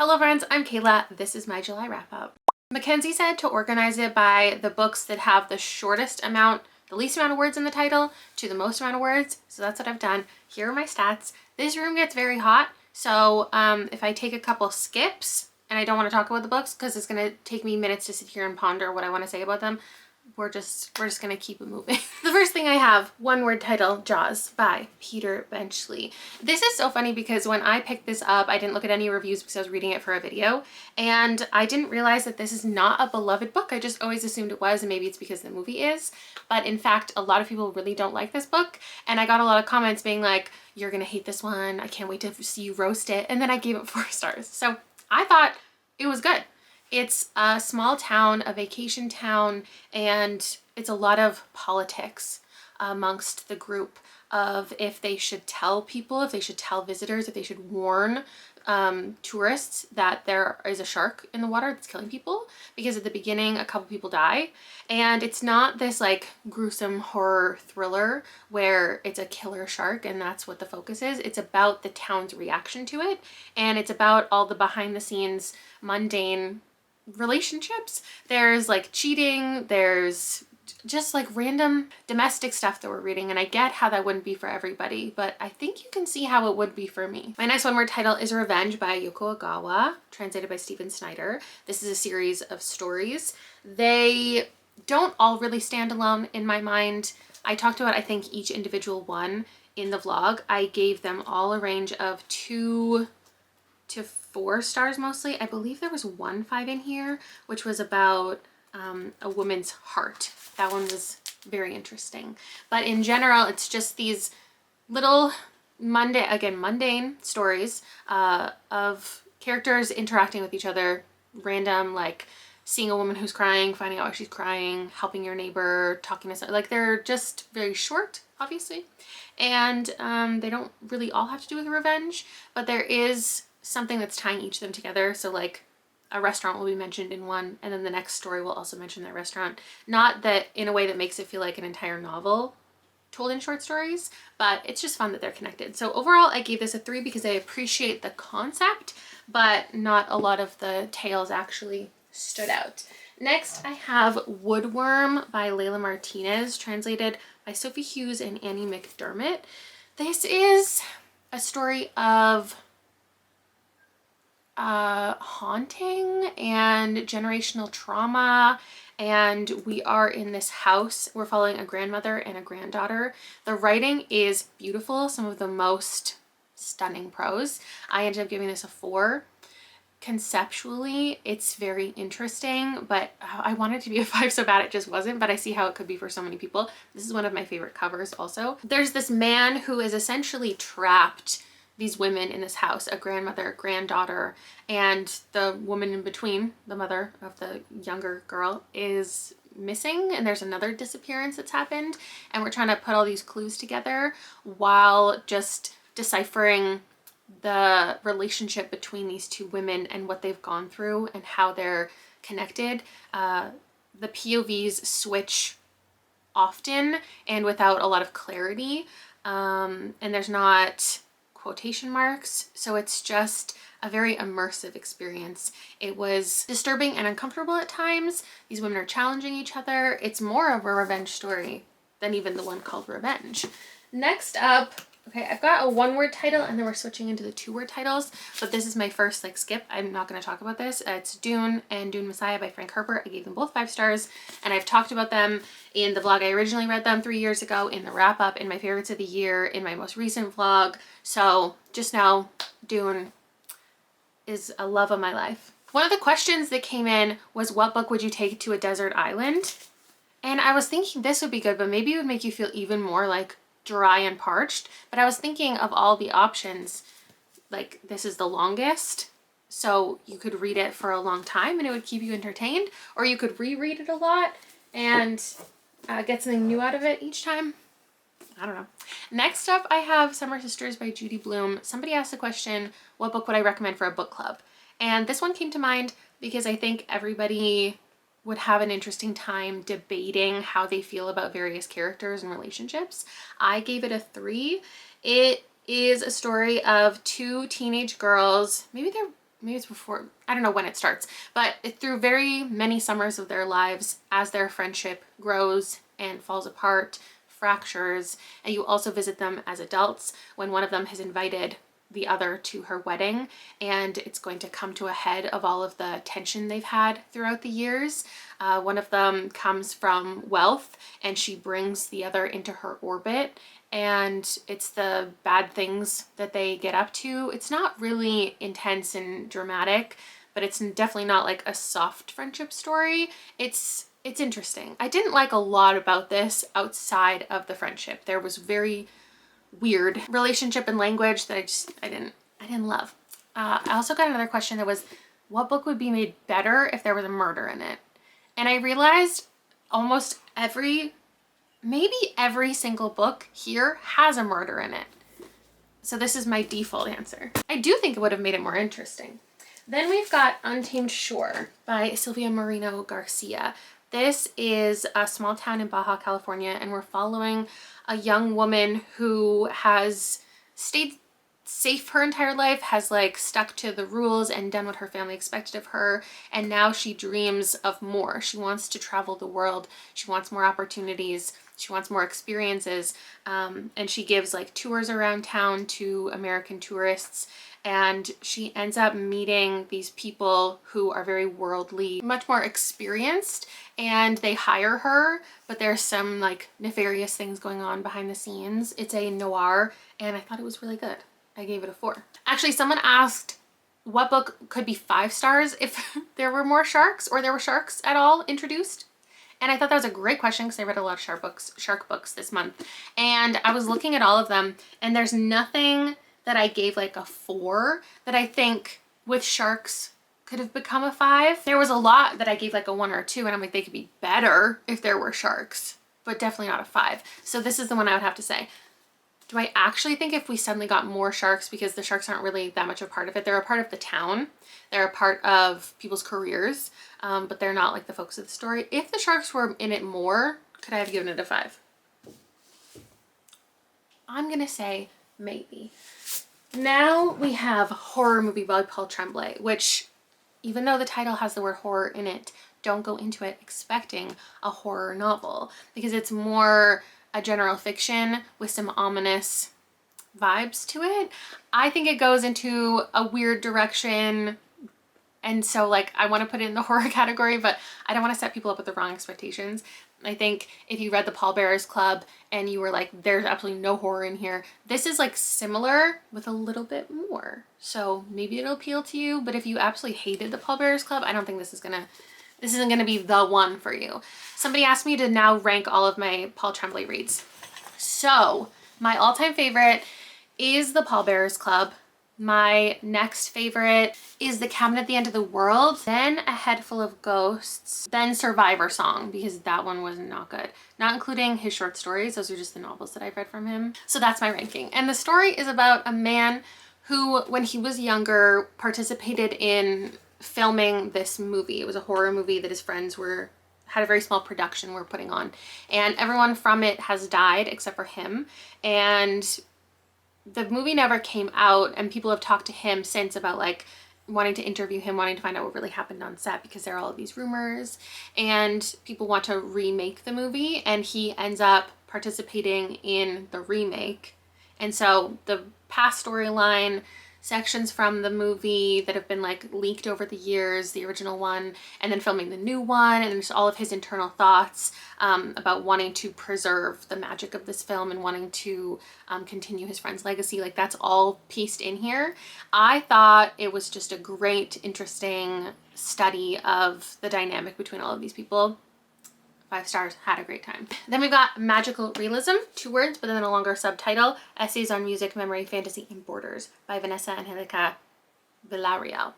Hello friends, I'm Kayla. This is my July wrap up. Mackenzie said to organize it by the books that have the least amount of words in the title to the most amount of words. So that's what I've done. Here are my stats. This room gets very hot. So if I take a couple skips and I don't want to talk about the books because it's going to take me minutes to sit here and ponder what I want to say about them, we're just gonna keep it moving. The first thing I have, one word title, Jaws by Peter Benchley. This is so funny because when I picked this up, I didn't look at any reviews because I was reading it for a video, and I didn't realize that this is not a beloved book. I just always assumed it was, and maybe it's because the movie is, but in fact, a lot of people really don't like this book, and I got a lot of comments being like, you're gonna hate this one, I can't wait to see you roast it, and then I gave it 4 stars. So I thought it was good. It's a small town, a vacation town, and it's a lot of politics amongst the group of if they should tell people, if they should tell visitors, if they should warn tourists that there is a shark in the water that's killing people, because at the beginning a couple people die, and it's not this like gruesome horror thriller where it's a killer shark and that's what the focus is. It's about the town's reaction to it, and it's about all the behind the scenes mundane relationships. There's like cheating, there's just like random domestic stuff that we're reading, and I get how that wouldn't be for everybody, but I think you can see how it would be for me. My next one word title is Revenge by Yoko Ogawa, translated by Stephen Snyder. This is a series of stories. They don't all really stand alone in my mind. I talked about, I think, each individual one in the vlog. I gave them all a range of 2 to 4 stars mostly. I believe there was 1 5 in here, which was about a woman's heart. That one was very interesting. But in general, it's just these little mundane stories of characters interacting with each other, random, like seeing a woman who's crying, finding out why she's crying, helping your neighbor, talking to someone. Like, they're just very short, obviously, and they don't really all have to do with revenge, but there is something that's tying each of them together. So like a restaurant will be mentioned in one, and then the next story will also mention that restaurant. Not that in a way that makes it feel like an entire novel told in short stories, but it's just fun that they're connected. So overall, I gave this a 3 because I appreciate the concept, but not a lot of the tales actually stood out. Next, I have Woodworm by Layla Martinez, translated by Sophie Hughes and Annie McDermott. This is a story of haunting and generational trauma, and we are in this house. We're following a grandmother and a granddaughter. The writing is beautiful, some of the most stunning prose. I ended up giving this a 4. Conceptually, it's very interesting, but I wanted it to be a 5 so bad it just wasn't, but I see how it could be for so many people. This is one of my favorite covers also. There's this man who is essentially trapped these women in this house, a grandmother, a granddaughter, and the woman in between, the mother of the younger girl, is missing, and there's another disappearance that's happened, and we're trying to put all these clues together while just deciphering the relationship between these 2 women and what they've gone through and how they're connected. The POVs switch often and without a lot of clarity, and there's not quotation marks, so it's just a very immersive experience. It was disturbing and uncomfortable at times. These women are challenging each other. It's more of a revenge story than even the one called Revenge. Next up, okay, I've got a 1 word title and then we're switching into the 2 word titles, but this is my first like skip. I'm not going to talk about this. It's Dune and Dune Messiah by Frank Herbert. I gave them both 5 stars, and I've talked about them in the vlog. I originally read them 3 years ago, in the wrap up, in my favorites of the year, in my most recent vlog. So just know Dune is a love of my life. One of the questions that came in was, what book would you take to a desert island? And I was thinking this would be good, but maybe it would make you feel even more like dry and parched. But I was thinking of all the options, like this is the longest, so you could read it for a long time and it would keep you entertained, or you could reread it a lot and get something new out of it each time. I don't know. Next up, I have Summer Sisters by Judy Blume. Somebody asked the question, what book would I recommend for a book club? And this one came to mind because I think everybody would have an interesting time debating how they feel about various characters and relationships. I gave it a 3. It is a story of 2 teenage girls. Maybe they're maybe it's before, I don't know when it starts, but through very many summers of their lives, as their friendship grows and falls apart, fractures, and you also visit them as adults when one of them has invited the other to her wedding, and it's going to come to a head of all of the tension they've had throughout the years. One of them comes from wealth, and she brings the other into her orbit, and it's the bad things that they get up to. It's not really intense and dramatic, but it's definitely not like a soft friendship story. It's interesting. I didn't like a lot about this outside of the friendship. There was very weird relationship and language that I didn't love. I also got another question that was, what book would be made better if there was a murder in it? And I realized almost maybe every single book here has a murder in it. So this is my default answer. I do think it would have made it more interesting. Then we've got Untamed Shore by Silvia Moreno Garcia. This is a small town in Baja California, and we're following a young woman who has stayed safe her entire life, has like stuck to the rules and done what her family expected of her, and now she dreams of more. She wants to travel the world. She wants more opportunities. She wants more experiences, and she gives like tours around town to American tourists, and she ends up meeting these people who are very worldly, much more experienced, and they hire her, but there's some like nefarious things going on behind the scenes. It's a noir, and I thought it was really good. I gave it a 4. Actually, someone asked what book could be 5 stars if there were more sharks, or there were sharks at all introduced. And I thought that was a great question because I read a lot of shark books this month. And I was looking at all of them, and there's nothing that I gave like a 4 that I think with sharks could have become a 5. There was a lot that I gave like a 1 or a 2, and I'm like, they could be better if there were sharks, but definitely not a 5. So this is the one I would have to say. Do I actually think if we suddenly got more sharks, because the sharks aren't really that much a part of it. They're a part of the town. They're a part of people's careers, but they're not like the focus of the story. If the sharks were in it more, could I have given it a 5? I'm gonna say maybe. Now we have Horror Movie by Paul Tremblay, which, even though the title has the word horror in it, don't go into it expecting a horror novel, because it's more a general fiction with some ominous vibes to it. I think it goes into a weird direction, and so like I want to put it in the horror category, but I don't want to set people up with the wrong expectations. I think if you read The Pallbearers Club and you were like, there's absolutely no horror in here, this is like similar with a little bit more. So maybe it'll appeal to you, but if you absolutely hated The Pallbearers Club, I don't think this isn't gonna be the one for you. Somebody asked me to now rank all of my Paul Tremblay reads. So my all-time favorite is The Pallbearers Club. My next favorite is The Cabin at the End of the World, then A Head Full of Ghosts, then Survivor Song, because that one was not good. Not including his short stories. Those are just the novels that I've read from him. So that's my ranking. And the story is about a man who, when he was younger, participated in filming this movie. It was a horror movie that his friends had a very small production were putting on, and everyone from it has died except for him, and the movie never came out, and people have talked to him since about like wanting to interview him, wanting to find out what really happened on set, because there are all of these rumors and people want to remake the movie, and he ends up participating in the remake. And so the past storyline, sections from the movie that have been like leaked over the years, the original one, and then filming the new one, and just all of his internal thoughts about wanting to preserve the magic of this film and wanting to continue his friend's legacy. Like that's all pieced in here. I thought it was just a great, interesting study of the dynamic between all of these people. 5 stars, had a great time. Then we've got Magical Realism, 2 words, but then a longer subtitle, Essays on Music, Memory, Fantasy, and Borders by Vanessa Angelica Villarreal.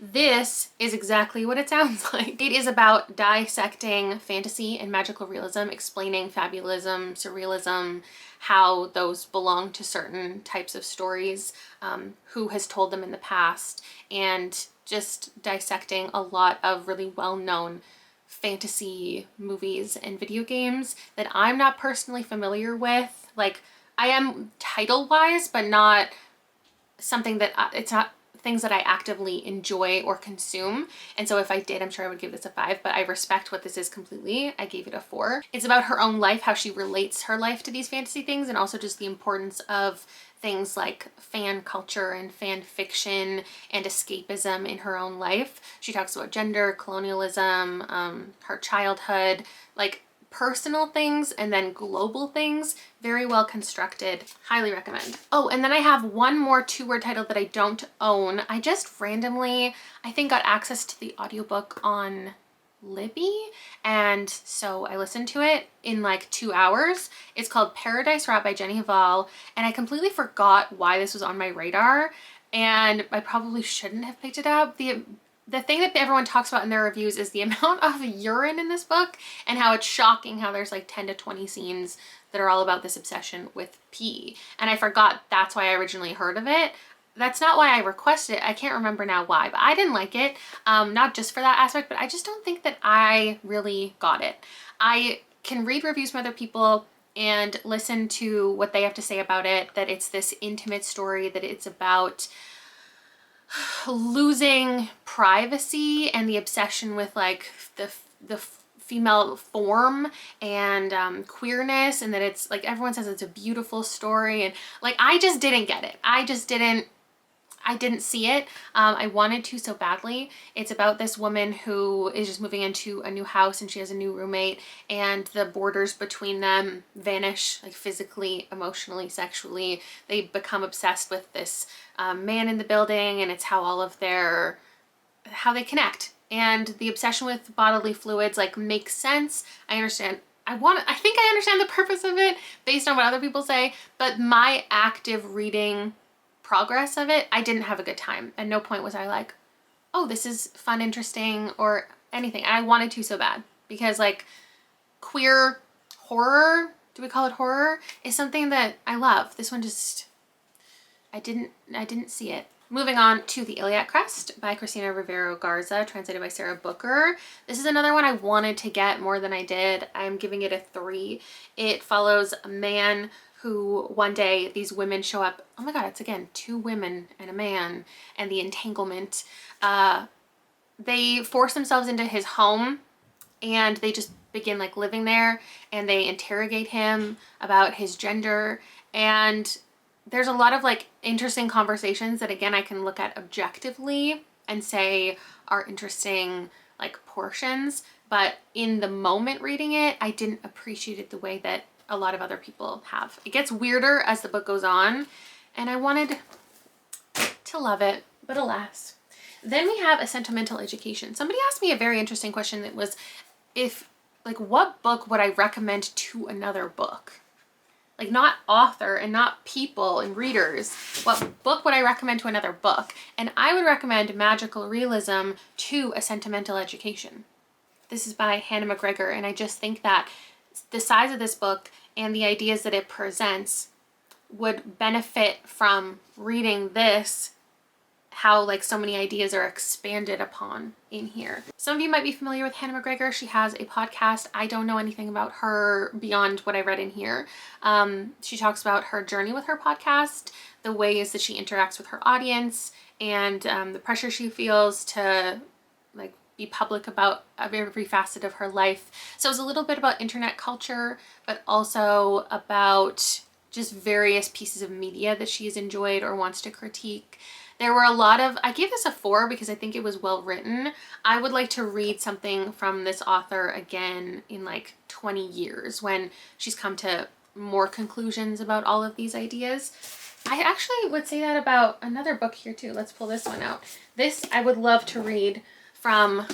This is exactly what it sounds like. It is about dissecting fantasy and magical realism, explaining fabulism, surrealism, how those belong to certain types of stories, who has told them in the past, and just dissecting a lot of really well-known fantasy movies and video games that I'm not personally familiar with. Like I am title wise, but not something that it's not things that I actively enjoy or consume. And so if I did, I'm sure I would give this a 5, but I respect what this is completely. I gave it a 4. It's about her own life, how she relates her life to these fantasy things, and also just the importance of things like fan culture and fan fiction and escapism in her own life. She talks about gender, colonialism, her childhood, like personal things and then global things. Very well constructed. Highly recommend. Oh, and then I have one more 2-word title that I don't own. I just randomly, I think, got access to the audiobook on Libby, and so I listened to it in like 2 hours. It's called Paradise Rat by Jenny Hval, and I completely forgot why this was on my radar, and I probably shouldn't have picked it up. The thing that everyone talks about in their reviews is the amount of urine in this book and how it's shocking how there's like 10 to 20 scenes that are all about this obsession with pee. And I forgot that's why I originally heard of it. That's not why I requested it. I can't remember now why, but I didn't like it. Not just for that aspect, but I just don't think that I really got it. I can read reviews from other people and listen to what they have to say about it, that it's this intimate story, that it's about losing privacy and the obsession with like the female form and queerness, and that it's like everyone says it's a beautiful story, and like I just didn't get it. I didn't see it. I wanted to so badly. It's about this woman who is just moving into a new house and she has a new roommate, and the borders between them vanish, like physically, emotionally, sexually. They become obsessed with this man in the building, and it's how they connect. And the obsession with bodily fluids like makes sense. I understand. I think I understand the purpose of it based on what other people say, but my active reading progress of it, I didn't have a good time. At no point was I like, oh, this is fun, interesting, or anything. And I wanted to so bad, because like queer horror, do we call it horror, is something that I love. This one just, I didn't see it. Moving on to The Iliac Crest by Cristina Rivero Garza, translated by Sarah Booker. This is another one I wanted to get more than I did. I'm giving it a 3. It follows a man who one day these women show up. Oh my God, it's again 2 women and a man, and the entanglement. They force themselves into his home, and they just begin like living there, and they interrogate him about his gender. And there's a lot of like interesting conversations that again I can look at objectively and say are interesting like portions, but in the moment reading it, I didn't appreciate it the way that a lot of other people have. It gets weirder as the book goes on, and I wanted to love it, but alas. Then we have A Sentimental Education. Somebody asked me a very interesting question that was, what book would I recommend to another book? Like not author and not people and readers. What book would I recommend to another book? And I would recommend Magical Realism to A Sentimental Education. This is by Hannah McGregor, and I just think that the size of this book and the ideas that it presents would benefit from reading this, how like so many ideas are expanded upon in here. Some of you might be familiar with Hannah McGregor. She has a podcast. I don't know anything about her beyond what I read in here. She talks about her journey with her podcast, the ways that she interacts with her audience, and the pressure she feels to like be public about every facet of her life. So it's a little bit about internet culture, but also about just various pieces of media that she has enjoyed or wants to critique. There were a lot of, I gave this a 4 because I think it was well written. I would like to read something from this author again in like 20 years when she's come to more conclusions about all of these ideas. I actually would say that about another book here too. Let's pull this one out. This I would love to read from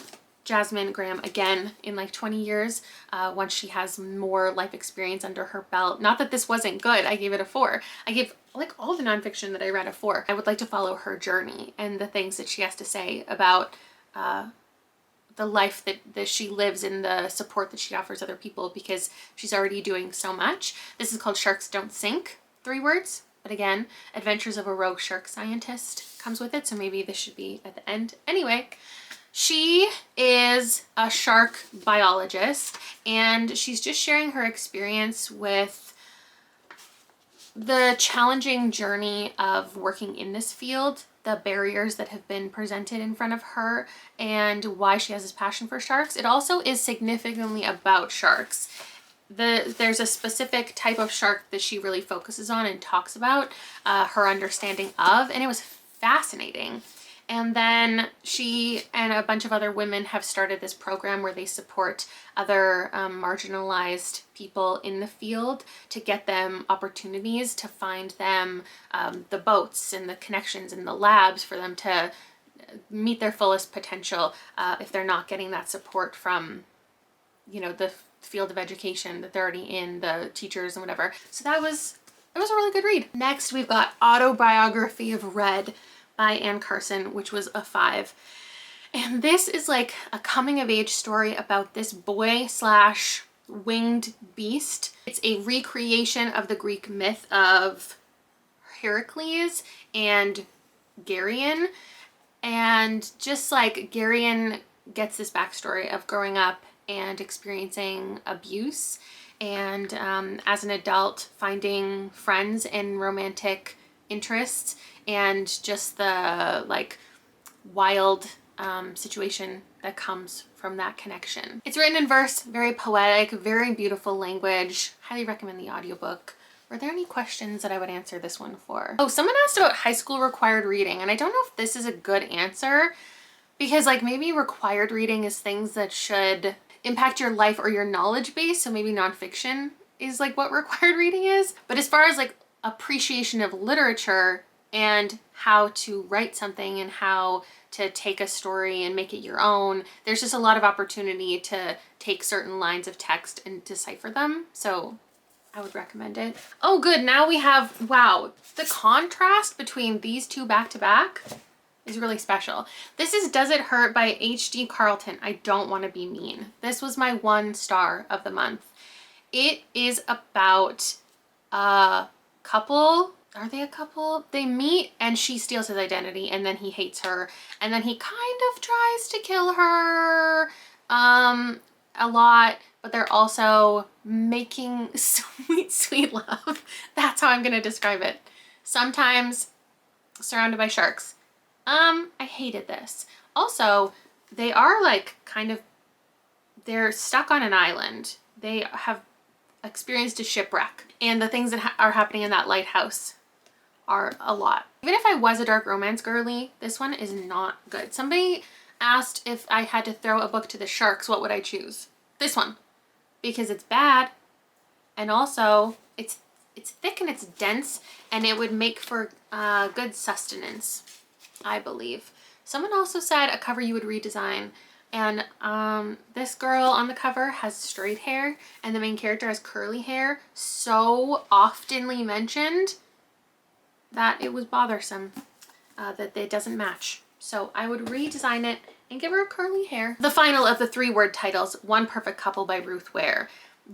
Jasmine Graham again in like 20 years, once she has more life experience under her belt. Not that this wasn't good. I gave it a 4. I gave like all the nonfiction that I read a 4. I would like to follow her journey and the things that she has to say about the life that she lives and the support that she offers other people, because she's already doing so much. This is called Sharks Don't Sink, 3 words. But again, Adventures of a Rogue Shark Scientist comes with it, so maybe this should be at the end. Anyway, she is a shark biologist, and she's just sharing her experience with the challenging journey of working in this field the barriers that have been presented in front of her and why she has this passion for sharks. It also is significantly about sharks. There's a specific type of shark that she really focuses on and talks about her understanding of, and it was fascinating. And then she and a bunch of other women have started this program where they support other marginalized people in the field to get them opportunities, to find them the boats and the connections and the labs for them to meet their fullest potential if they're not getting that support from, you know, the field of education that they're already in, the teachers and whatever. So it was a really good read. Next, we've got Autobiography of Red by Anne Carson, which was a 5. And this is like a coming of age story about this boy slash winged beast. It's a recreation of the Greek myth of Heracles and Geryon. And just like Geryon gets this backstory of growing up and experiencing abuse, and as an adult finding friends and romantic interests, and just the like wild situation that comes from that connection. It's written in verse, very poetic, very beautiful language. Highly recommend the audiobook. Were there any questions that I would answer this one for? Oh, someone asked about high school required reading, and I don't know if this is a good answer, because like maybe required reading is things that should impact your life or your knowledge base, so maybe nonfiction is like what required reading is. But as far as like appreciation of literature and how to write something and how to take a story and make it your own, there's just a lot of opportunity to take certain lines of text and decipher them. So I would recommend it. Oh good, now we have, wow, the contrast between these two back to back is really special. This is Does It Hurt by H.D. Carlton. I don't want to be mean. This was my 1 star of the month. It is about a couple. Are they a couple? They meet and she steals his identity and then he hates her and then he kind of tries to kill her a lot, but they're also making sweet, sweet love. That's how I'm going to describe it. Sometimes surrounded by sharks. I hated this. Also, they are like they're stuck on an island. They have experienced a shipwreck, and the things that are happening in that lighthouse are a lot. Even if I was a dark romance girly, this one is not good. Somebody asked if I had to throw a book to the sharks, what would I choose? This one, because it's bad, and also it's thick and it's dense, and it would make for good sustenance, I believe. Someone also said a cover you would redesign, and this girl on the cover has straight hair and the main character has curly hair, so oftenly mentioned that it was bothersome that it doesn't match. So I would redesign it and give her curly hair. The final of the 3-word titles, One Perfect Couple by Ruth Ware.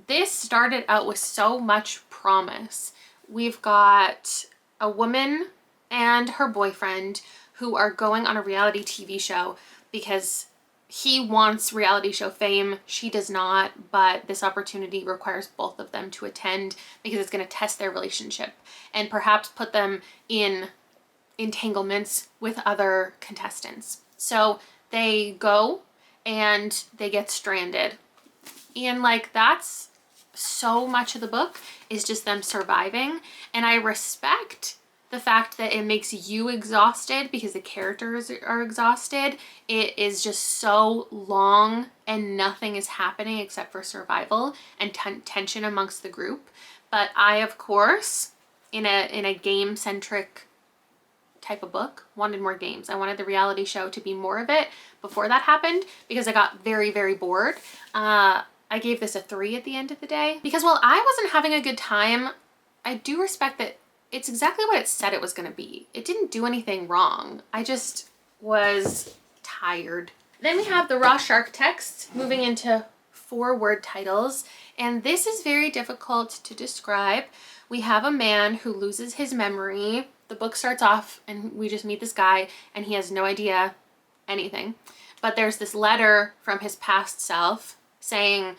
This started out with so much promise. We've got a woman and her boyfriend who are going on a reality TV show because he wants reality show fame, she does not, but this opportunity requires both of them to attend because it's going to test their relationship and perhaps put them in entanglements with other contestants. So they go and they get stranded. And like that's so much of the book is just them surviving. And I respect the fact that it makes you exhausted because the characters are exhausted. It is just so long and nothing is happening except for survival and tension amongst the group. But I, of course, in a game-centric type of book, wanted more games. I wanted the reality show to be more of it before that happened because I got very, very bored. I gave this a 3 at the end of the day because while I wasn't having a good time, I do respect that it's exactly what it said it was going to be. It didn't do anything wrong. I just was tired. Then we have the raw shark text moving into 4-word titles, and this is very difficult to describe. We have a man who loses his memory. The book starts off and we just meet this guy and he has no idea anything. But there's this letter from his past self saying,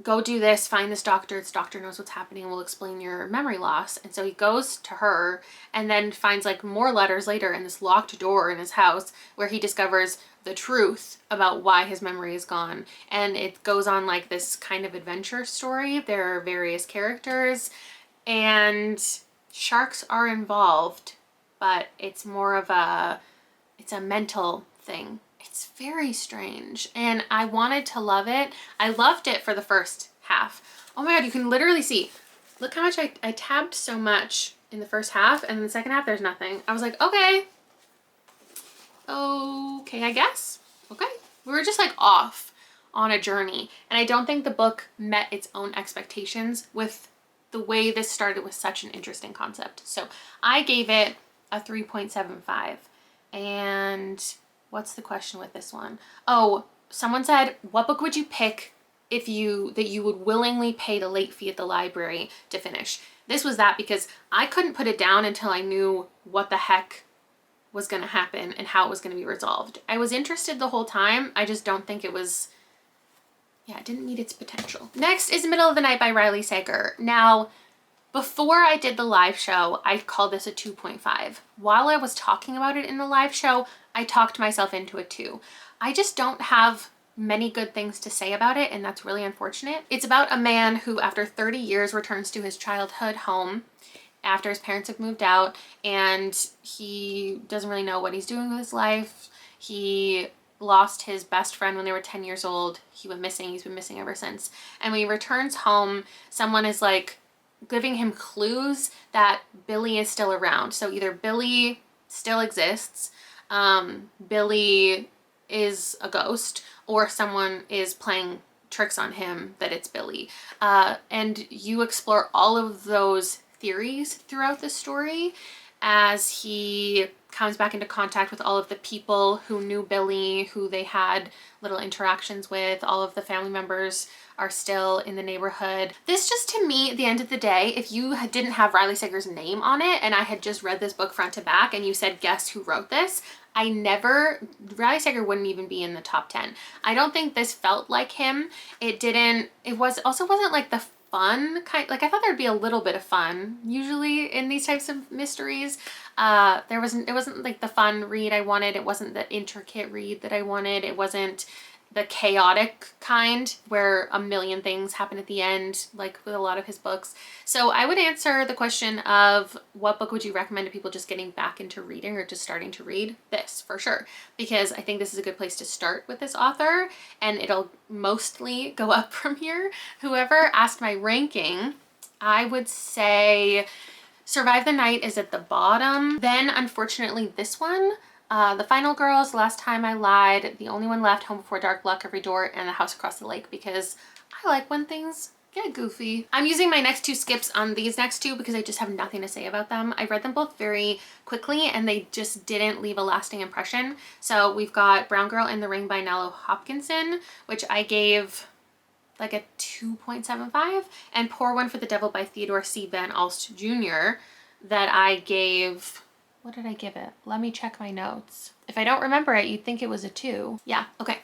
go do this, find this doctor, this doctor knows what's happening and will explain your memory loss. And so he goes to her and then finds like more letters later in this locked door in his house where he discovers the truth about why his memory is gone. And it goes on like this kind of adventure story. There are various characters and sharks are involved, but it's more of it's a mental thing. It's very strange and I wanted to love it. I loved it for the first half. Oh my God, you can literally see, look how much I tabbed so much in the first half, and in the second half there's nothing. I was like, okay, I guess. Okay. We were just like off on a journey, and I don't think the book met its own expectations with the way this started with such an interesting concept. So I gave it a 3.75. And what's the question with this one? Oh, someone said, what book would you pick that you would willingly pay the late fee at the library to finish? This was that, because I couldn't put it down until I knew what the heck was going to happen and how it was going to be resolved. I was interested the whole time. I just don't think it was, it didn't meet its potential. Next is Middle of the Night by Riley Sager. Now, before I did the live show, I called this a 2.5. While I was talking about it in the live show, I talked myself into a 2. I just don't have many good things to say about it, and that's really unfortunate. It's about a man who, after 30 years, returns to his childhood home after his parents have moved out, and he doesn't really know what he's doing with his life. He lost his best friend when they were 10 years old. He went missing. He's been missing ever since. And when he returns home, someone is like giving him clues that Billy is still around. So either Billy still exists, Billy is a ghost, or someone is playing tricks on him that it's Billy. And you explore all of those theories throughout the story as he comes back into contact with all of the people who knew Billy, who they had little interactions with. All of the family members are still in the neighborhood. This just, to me, at the end of the day, if you didn't have Riley Sager's name on it and I had just read this book front to back and you said, guess who wrote this? Riley Sager wouldn't even be in the top 10. I don't think this felt like him. It wasn't like the fun kind, like I thought there'd be a little bit of fun usually in these types of mysteries. It wasn't like the fun read I wanted. It wasn't the intricate read that I wanted. It wasn't the chaotic kind where a million things happen at the end, like with a lot of his books. So I would answer the question of what book would you recommend to people just getting back into reading or just starting to read? This, for sure, because I think this is a good place to start with this author, and it'll mostly go up from here. Whoever asked my ranking, I would say Survive the Night is at the bottom. Then, unfortunately, this one, The Final Girls, Last Time I Lied, The Only One Left, Home Before Dark, Lock Every Door, and The House Across the Lake, because I like when things get goofy. I'm using my next 2 skips on these next 2 because I just have nothing to say about them. I read them both very quickly and they just didn't leave a lasting impression. So we've got Brown Girl in the Ring by Nalo Hopkinson, which I gave like a 2.75, and Pour One for the Devil by Theodore C. Van Alst Jr. that I gave, what did I give it? Let me check my notes. If I don't remember it, you'd think it was a 2. Yeah, okay.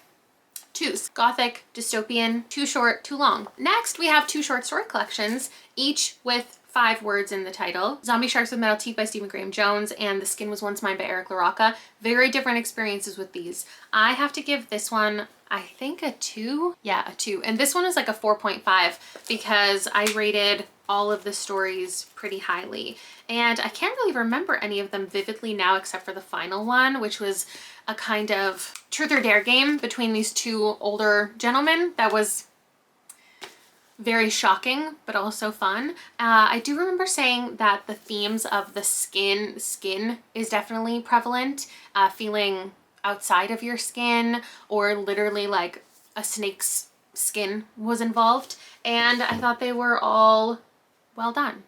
2s. Gothic, dystopian, too short, too long. Next, we have 2 short story collections, each with 5 words in the title. Zombie Sharks with Metal Teeth by Stephen Graham Jones and The Skin Was Once Mine by Eric LaRocca. Very different experiences with these. I have to give this one, I think, a 2. Yeah, a 2. And this one is like a 4.5 because I rated all of the stories pretty highly. And I can't really remember any of them vividly now except for the final one, which was a kind of truth or dare game between these 2 older gentlemen that was very shocking but also fun. I do remember saying that the themes of the skin is definitely prevalent, feeling outside of your skin, or literally like a snake's skin was involved, and I thought they were all well done,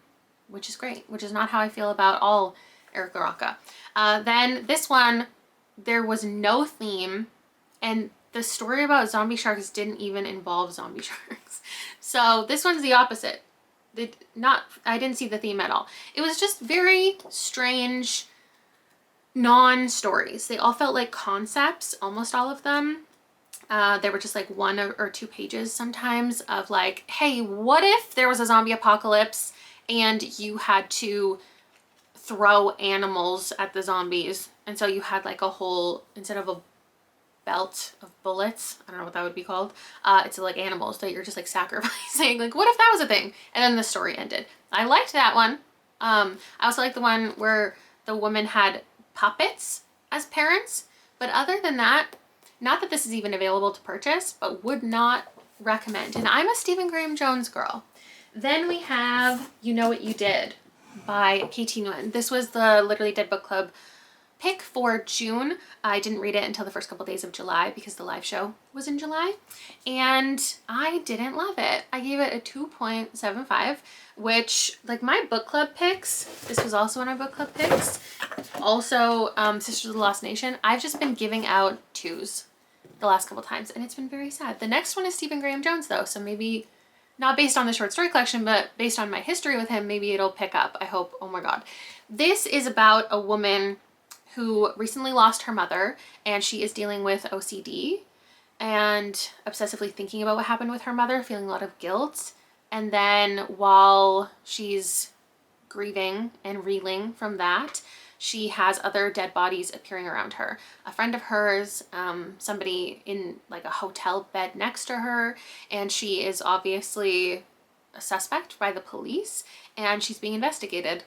which is great, which is not how I feel about all Eric LaRocca. Then this one, there was no theme, and the story about zombie sharks didn't even involve zombie sharks. So this one's the opposite. I didn't see the theme at all. It was just very strange non-stories. They all felt like concepts, almost all of them. There were just like 1 or 2 pages sometimes of like, hey, what if there was a zombie apocalypse and you had to throw animals at the zombies? And so you had like a whole, instead of a belt of bullets, I don't know what that would be called, it's like animals that you're just like sacrificing. Like, what if that was a thing? And then the story ended. I liked that one. I also like the one where the woman had puppets as parents, but other than that, not that this is even available to purchase, but would not recommend. And I'm a Stephen Graham Jones girl. Then we have You Know What You Did by KT Nguyen. This was the Literally Dead Book Club pick for June. I didn't read it until the first couple days of July because the live show was in July, and I didn't love it. I gave it a 2.75, which, like, my book club picks, this was also one of my book club picks, also Sisters of the Lost Nation, I've just been giving out 2s the last couple times, and it's been very sad. The next one is Stephen Graham Jones though, so maybe not based on the short story collection, but based on my history with him, maybe it'll pick up, I hope. Oh my god. This is about a woman who recently lost her mother, and she is dealing with OCD and obsessively thinking about what happened with her mother, feeling a lot of guilt. And then while she's grieving and reeling from that, she has other dead bodies appearing around her. A friend of hers, somebody in like a hotel bed next to her, and she is obviously a suspect by the police, and she's being investigated.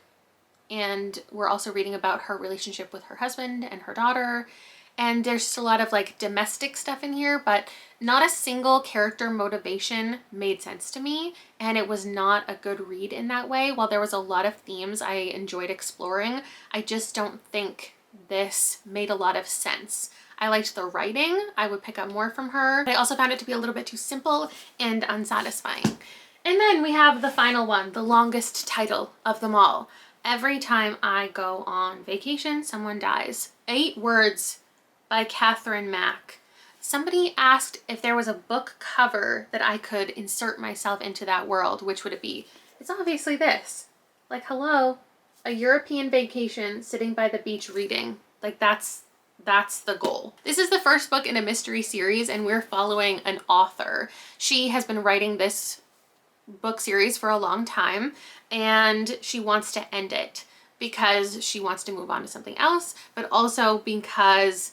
And we're also reading about her relationship with her husband and her daughter. And there's just a lot of like domestic stuff in here, but not a single character motivation made sense to me. And it was not a good read in that way. While there was a lot of themes I enjoyed exploring, I just don't think this made a lot of sense. I liked the writing. I would pick up more from her. But I also found it to be a little bit too simple and unsatisfying. And then we have the final one, the longest title of them all. Every time I go on vacation, someone dies. 8 words by Catherine Mack. Somebody asked if there was a book cover that I could insert myself into that world. Which would it be? It's obviously this. Like, hello, a European vacation sitting by the beach reading. Like, that's the goal. This is the first book in a mystery series, and we're following an author. She has been writing this book series for a long time, and she wants to end it because she wants to move on to something else, but also because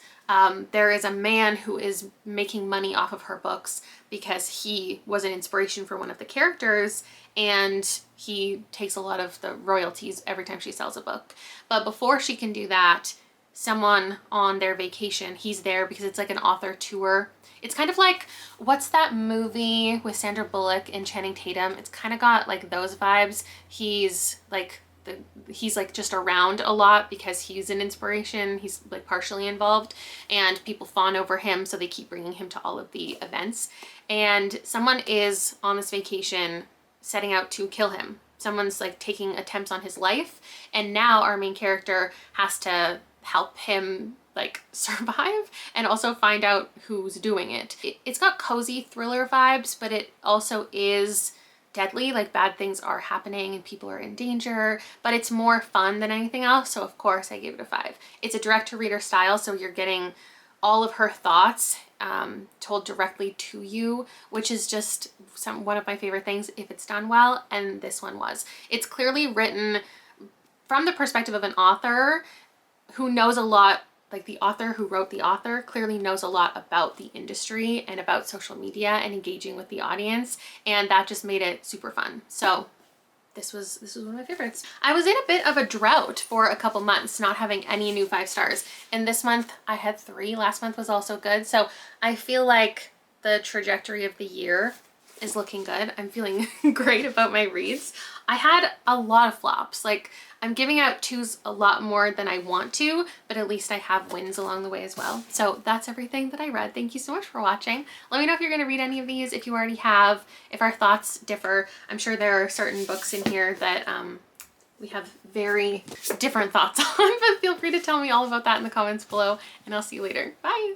there is a man who is making money off of her books because he was an inspiration for one of the characters, and he takes a lot of the royalties every time she sells a book. But before she can do that, someone on their vacation, he's there because it's like an author tour. It's kind of like, what's that movie with Sandra Bullock and Channing Tatum? It's kind of got like those vibes. He's like just around a lot because he's an inspiration. He's like partially involved, and people fawn over him, so they keep bringing him to all of the events. And someone is on this vacation setting out to kill him. Someone's like taking attempts on his life, and now our main character has to help him like survive and also find out who's doing it. It's got cozy thriller vibes, but it also is deadly, like bad things are happening and people are in danger, but it's more fun than anything else, so of course I gave it a 5. It's a direct-to-reader style, so you're getting all of her thoughts told directly to you, which is just one of my favorite things if it's done well, and this one was. It's clearly written from the perspective of an author who knows a lot. Like, the author who wrote the author clearly knows a lot about the industry and about social media and engaging with the audience, and that just made it super fun. So this was one of my favorites. I was in a bit of a drought for a couple months, not having any new 5 stars, and this month I had 3. Last month was also good, so I feel like the trajectory of the year is looking good. I'm feeling great about my reads. I had a lot of flops. Like, I'm giving out 2s a lot more than I want to, but at least I have wins along the way as well. So that's everything that I read. Thank you so much for watching. Let me know if you're going to read any of these, if you already have, if our thoughts differ. I'm sure there are certain books in here that we have very different thoughts on, but feel free to tell me all about that in the comments below, and I'll see you later. Bye!